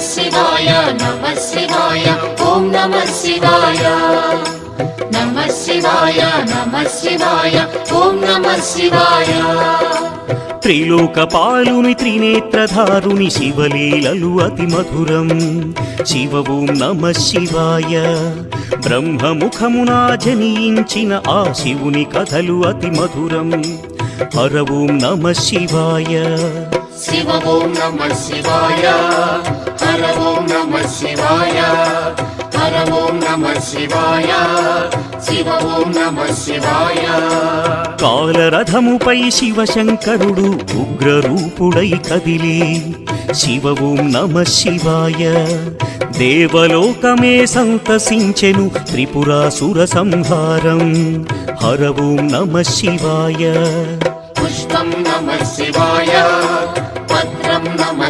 శివాయ నమః శివాయ ఓం నమః శివాయ నమః శివాయ నమః శివాయ ఓం నమః శివాయ త్రిలోకపాలుని త్రినేత్రధారుని శివలీలలు అతి మధురం శివ ఓం నమః శివాయ బ్రహ్మముఖమున జనించిన ఆ శివుని కథలు అతి మధురం హర ఓం నమః శివాయ శివ ఓం నమః శివాయ హర ఓం నమః శివాయ హర ఓం నమః శివాయ శివ ఓం నమః శివాయ కాలరథముపై శివశంకరుడు ఉగ్రరూపుడై కదిలి శివ ఓం నమః శివాయ దేవలోకమే సంతసించెను త్రిపురాసుర సంహారం హర ఓం నమః శివాయ పుష్పం నమః శివాయ